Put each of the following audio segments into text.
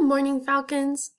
morning, Falcons.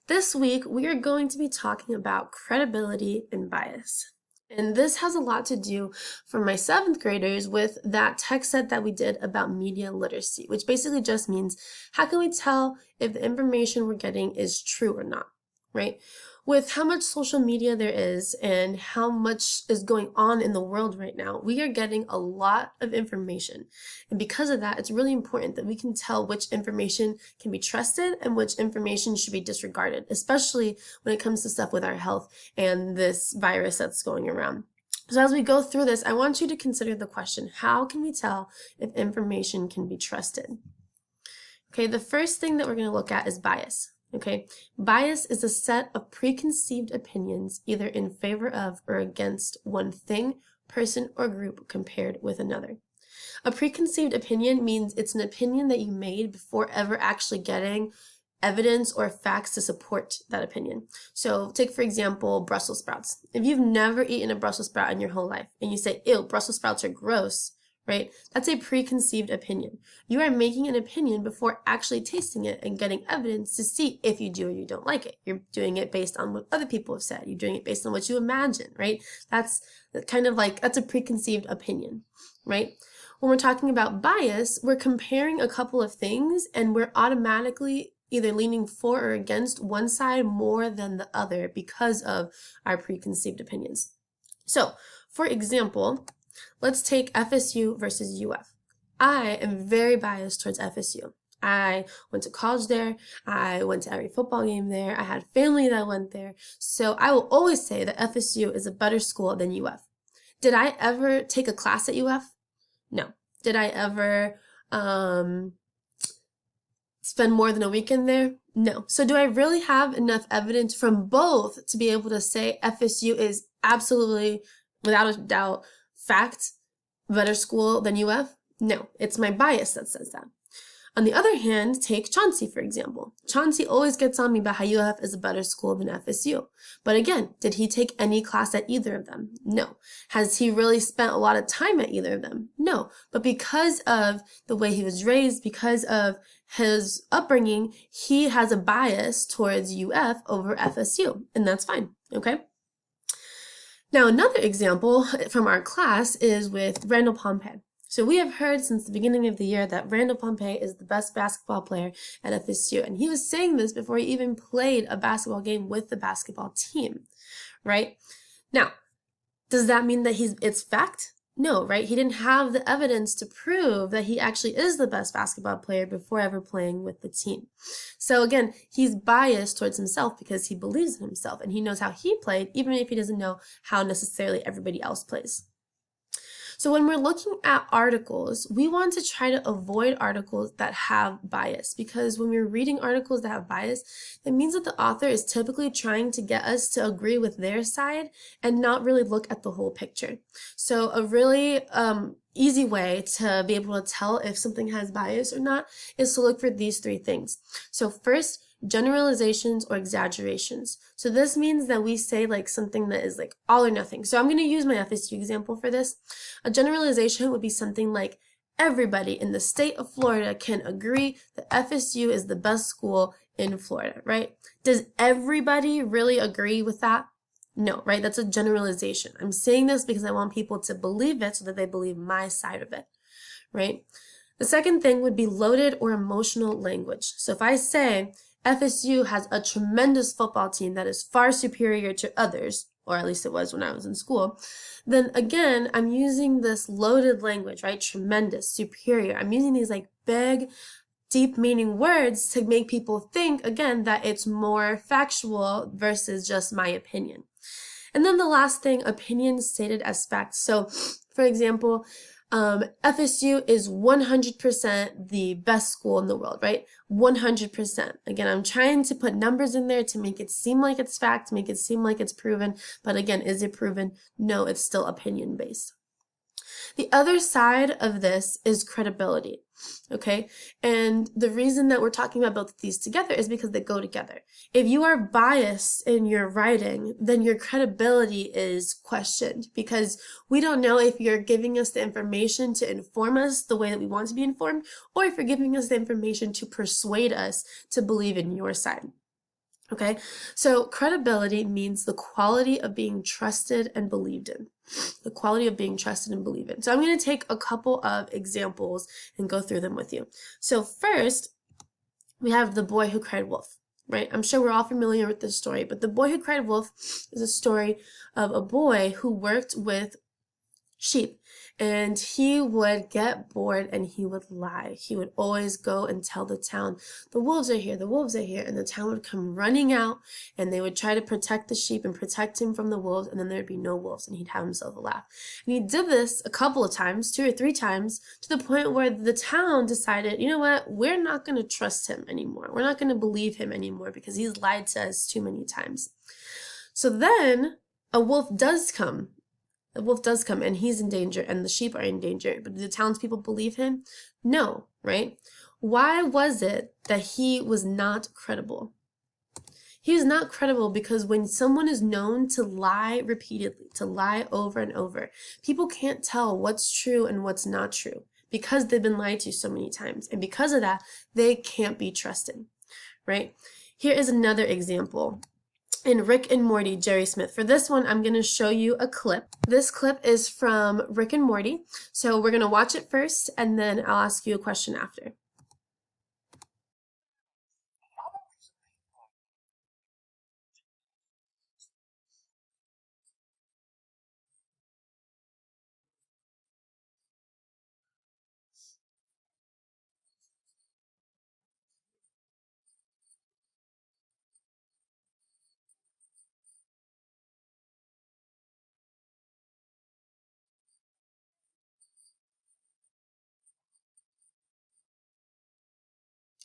This week, we are going to be talking about credibility and bias. And this has a lot to do for my seventh graders with that text set that we did about media literacy, which basically just means how can we tell if the information we're getting is true or not, right? With how much social media there is and how much is going on in the world right now, we are getting a lot of information. And because of that, it's really important that we can tell which information can be trusted and which information should be disregarded, especially when it comes to stuff with our health and this virus that's going around. So as we go through this, I want you to consider the question, how can we tell if information can be trusted? Okay, the first thing that we're going to look at is bias. Okay, bias is a set of preconceived opinions either in favor of or against one thing, person, or group compared with another. A preconceived opinion means it's an opinion that you made before ever actually getting evidence or facts to support that opinion. So take, for example, Brussels sprouts. If you've never eaten a Brussels sprout in your whole life and you say, ew, Brussels sprouts are gross, right? That's a preconceived opinion. You are making an opinion before actually tasting it and getting evidence to see if you do or you don't like it. You're doing it based on what other people have said. You're doing it based on what you imagine, right? That's kind of like, that's a preconceived opinion, right? When we're talking about bias, we're comparing a couple of things and we're automatically either leaning for or against one side more than the other because of our preconceived opinions. So, for example, let's take FSU versus UF. I am very biased towards FSU. I went to college there. I went to every football game there. I had family that went there. So I will always say that FSU is a better school than UF. Did I ever take a class at UF? No. Did I ever spend more than a weekend there? No. So do I really have enough evidence from both to be able to say FSU is absolutely, without a doubt, fact, better school than UF? No. It's my bias that says that. On the other hand, take Chauncey, for example. Chauncey always gets on me about how UF is a better school than FSU. But again, did he take any class at either of them? No. Has he really spent a lot of time at either of them? No. But because of the way he was raised, because of his upbringing, he has a bias towards UF over FSU, and that's fine, okay? Now, another example from our class is with Randall Pompey. So we have heard since the beginning of the year that Randall Pompey is the best basketball player at FSU. And he was saying this before he even played a basketball game with the basketball team, right? Now, does that mean that it's fact? No, right? He didn't have the evidence to prove that he actually is the best basketball player before ever playing with the team. So again, he's biased towards himself because he believes in himself and he knows how he played, even if he doesn't know how necessarily everybody else plays. So when we're looking at articles, we want to try to avoid articles that have bias because when we're reading articles that have bias, that means that the author is typically trying to get us to agree with their side and not really look at the whole picture. So a really easy way to be able to tell if something has bias or not is to look for these three things. So first, generalizations or exaggerations. So this means that we say like something that is like all or nothing. So I'm going to use my FSU example for this. A generalization would be something like everybody in the state of Florida can agree that FSU is the best school in Florida, right? Does everybody really agree with that? No, right? That's a generalization. I'm saying this because I want people to believe it so that they believe my side of it, right? The second thing would be loaded or emotional language. So if I say FSU has a tremendous football team that is far superior to others, or at least it was when I was in school, then again, I'm using this loaded language, right? Tremendous, superior. I'm using these like big, deep meaning words to make people think, again, that it's more factual versus just my opinion. And then the last thing, opinions stated as facts. So, for example, FSU is 100% the best school in the world, right? 100%. Again, I'm trying to put numbers in there to make it seem like it's fact, make it seem like it's proven. But again, is it proven? No, it's still opinion based. The other side of this is credibility. Okay, and the reason that we're talking about both of these together is because they go together. If you are biased in your writing, then your credibility is questioned, because we don't know if you're giving us the information to inform us the way that we want to be informed, or if you're giving us the information to persuade us to believe in your side. Okay, so credibility means the quality of being trusted and believed in. The quality of being trusted and believed in. So I'm going to take a couple of examples and go through them with you. So first, we have The Boy Who Cried Wolf, right? I'm sure we're all familiar with this story, but The Boy Who Cried Wolf is a story of a boy who worked with sheep, and he would get bored and he would lie. He would always go and tell the town, the wolves are here, the wolves are here, and the town would come running out, and they would try to protect the sheep and protect him from the wolves, and then there'd be no wolves, and he'd have himself a laugh. And he did this a couple of times, 2 or 3 times, to the point where the town decided, you know what, we're not going to trust him anymore. We're not going to believe him anymore because he's lied to us too many times. So then a wolf does come. The wolf does come, and he's in danger, and the sheep are in danger. But do the townspeople believe him? No, right? Why was it that he was not credible? He was not credible because when someone is known to lie repeatedly, to lie over and over, people can't tell what's true and what's not true because they've been lied to so many times. And because of that, they can't be trusted, right? Here is another example. In Rick and Morty, Jerry Smith. For this one, I'm going to show you a clip. This clip is from Rick and Morty. So we're going to watch it first, and then I'll ask you a question after.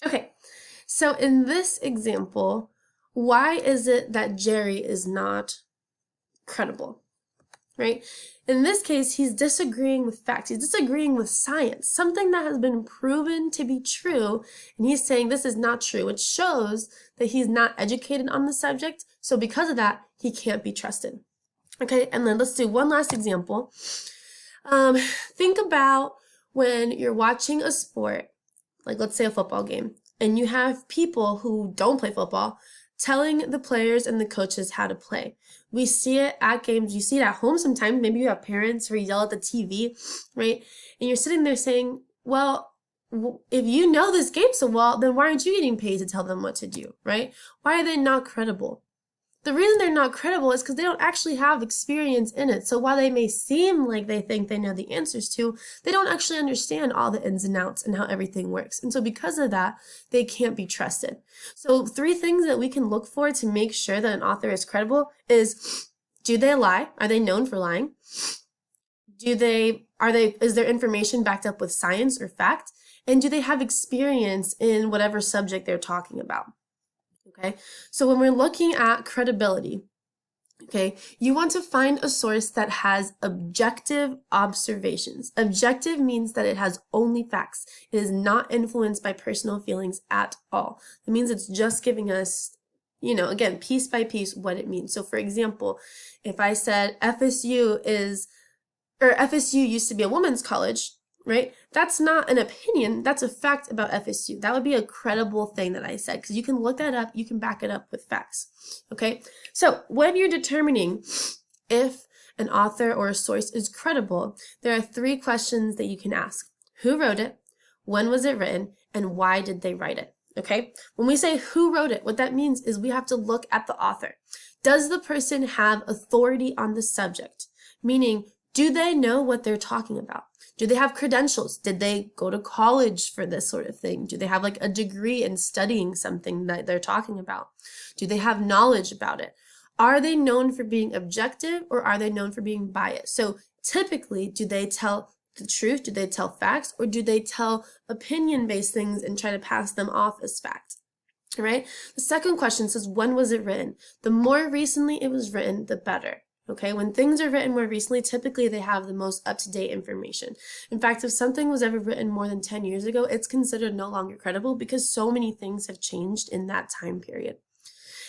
Okay, so in this example, why is it that Jerry is not credible? Right? In this case, he's disagreeing with facts. He's disagreeing with science, something that has been proven to be true, and he's saying this is not true, which shows that he's not educated on the subject. So because of that, he can't be trusted. Okay, and then let's do one last example. Think about when you're watching a sport, like let's say a football game, and you have people who don't play football telling the players and the coaches how to play. We see it at games, you see it at home sometimes. Maybe you have parents who yell at the TV, right? And you're sitting there saying, well, if you know this game so well, then why aren't you getting paid to tell them what to do, right? Why are they not credible? The reason they're not credible is because they don't actually have experience in it. So while they may seem like they think they know the answers to, they don't actually understand all the ins and outs and how everything works. And so because of that, they can't be trusted. So 3 things that we can look for to make sure that an author is credible is, do they lie? Are they known for lying? Is their information backed up with science or fact? And do they have experience in whatever subject they're talking about? Okay, so when we're looking at credibility, okay, you want to find a source that has objective observations. Objective means that it has only facts. It is not influenced by personal feelings at all. It means it's just giving us, again, piece by piece what it means. So for example, if I said FSU used to be a women's college, right? That's not an opinion, that's a fact about FSU. That would be a credible thing that I said, because you can look that up, you can back it up with facts, okay? So when you're determining if an author or a source is credible, there are 3 questions that you can ask. Who wrote it? When was it written? And why did they write it? Okay? When we say who wrote it, what that means is we have to look at the author. Does the person have authority on the subject? Meaning, do they know what they're talking about? Do they have credentials? Did they go to college for this sort of thing? Do they have like a degree in studying something that they're talking about? Do they have knowledge about it? Are they known for being objective, or are they known for being biased? So typically, do they tell the truth? Do they tell facts? Or do they tell opinion-based things and try to pass them off as fact? Right? The second question says, when was it written? The more recently it was written, the better. Okay, when things are written more recently, typically they have the most up-to-date information. In fact, if something was ever written more than 10 years ago, it's considered no longer credible because so many things have changed in that time period.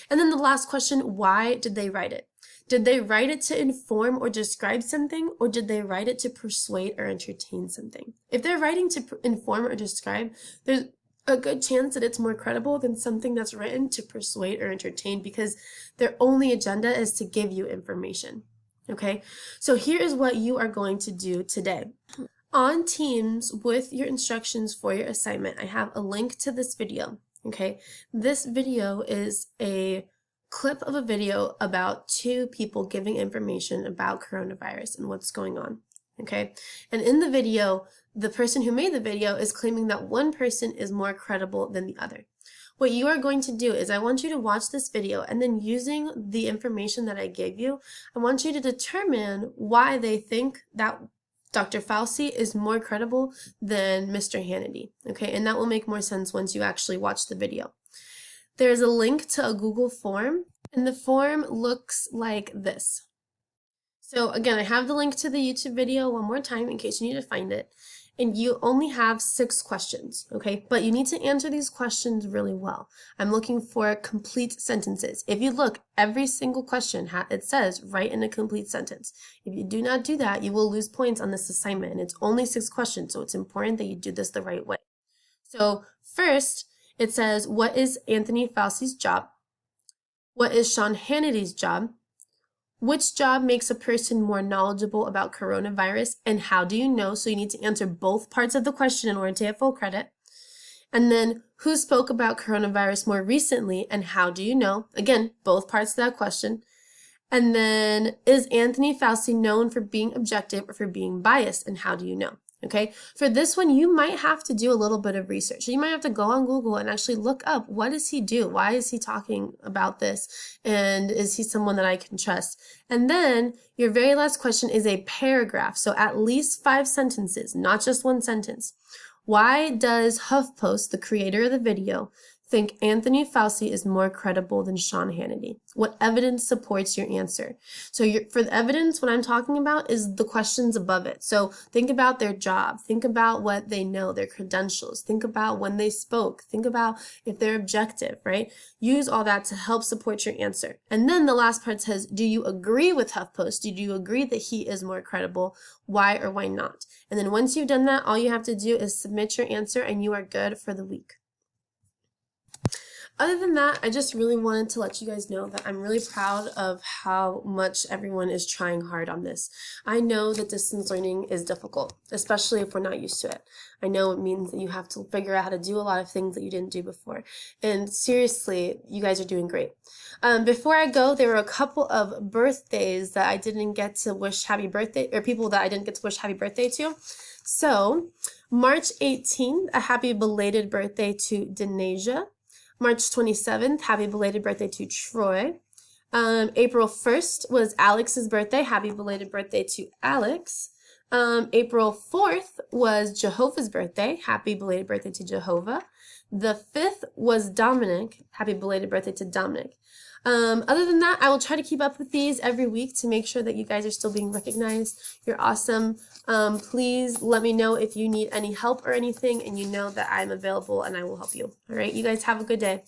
And then the last question, why did they write it? Did they write it to inform or describe something, or did they write it to persuade or entertain something? If they're writing to inform or describe, there's a good chance that it's more credible than something that's written to persuade or entertain because their only agenda is to give you information. Okay, so here is what you are going to do today. On Teams with your instructions for your assignment, I have a link to this video. Okay, this video is a clip of a video about two people giving information about coronavirus and what's going on. Okay, and in the video, the person who made the video is claiming that one person is more credible than the other. What you are going to do is I want you to watch this video, and then using the information that I gave you, I want you to determine why they think that Dr. Fauci is more credible than Mr. Hannity, okay? And that will make more sense once you actually watch the video. There's a link to a Google form, and the form looks like this. So again, I have the link to the YouTube video one more time in case you need to find it. And you only have 6 questions, okay? But you need to answer these questions really well. I'm looking for complete sentences. If you look, every single question, it says write in a complete sentence. If you do not do that, you will lose points on this assignment. And it's only 6 questions, so it's important that you do this the right way. So first, it says, what is Anthony Fauci's job? What is Sean Hannity's job? Which job makes a person more knowledgeable about coronavirus, and how do you know? So you need to answer both parts of the question in order to get full credit. And then, who spoke about coronavirus more recently, and how do you know? Again, both parts of that question. And then, is Anthony Fauci known for being objective or for being biased, and how do you know? Okay, for this one, you might have to do a little bit of research. You might have to go on Google and actually look up, what does he do? Why is he talking about this? And is he someone that I can trust? And then your very last question is a paragraph. So at least 5 sentences, not just one sentence. Why does HuffPost, the creator of the video, think Anthony Fauci is more credible than Sean Hannity? What evidence supports your answer? So for the evidence, what I'm talking about is the questions above it. So think about their job. Think about what they know, their credentials. Think about when they spoke. Think about if they're objective, right? Use all that to help support your answer. And then the last part says, do you agree with HuffPost? Do you agree that he is more credible? Why or why not? And then once you've done that, all you have to do is submit your answer and you are good for the week. Other than that, I just really wanted to let you guys know that I'm really proud of how much everyone is trying hard on this. I know that distance learning is difficult, especially if we're not used to it. I know it means that you have to figure out how to do a lot of things that you didn't do before. And seriously, you guys are doing great. Before I go, there were a couple of birthdays that I didn't get to wish happy birthday, or people that I didn't get to wish happy birthday to. So, March 18th, a happy belated birthday to Denasia. March 27th, happy belated birthday to Troy. April 1st was Alex's birthday. Happy belated birthday to Alex. April 4th was Jehovah's birthday. Happy belated birthday to Jehovah. The 5th was Dominic. Happy belated birthday to Dominic. Other than that, I will try to keep up with these every week to make sure that you guys are still being recognized. You're awesome. Please let me know if you need any help or anything, and you know that I'm available and I will help you. All right, you guys have a good day.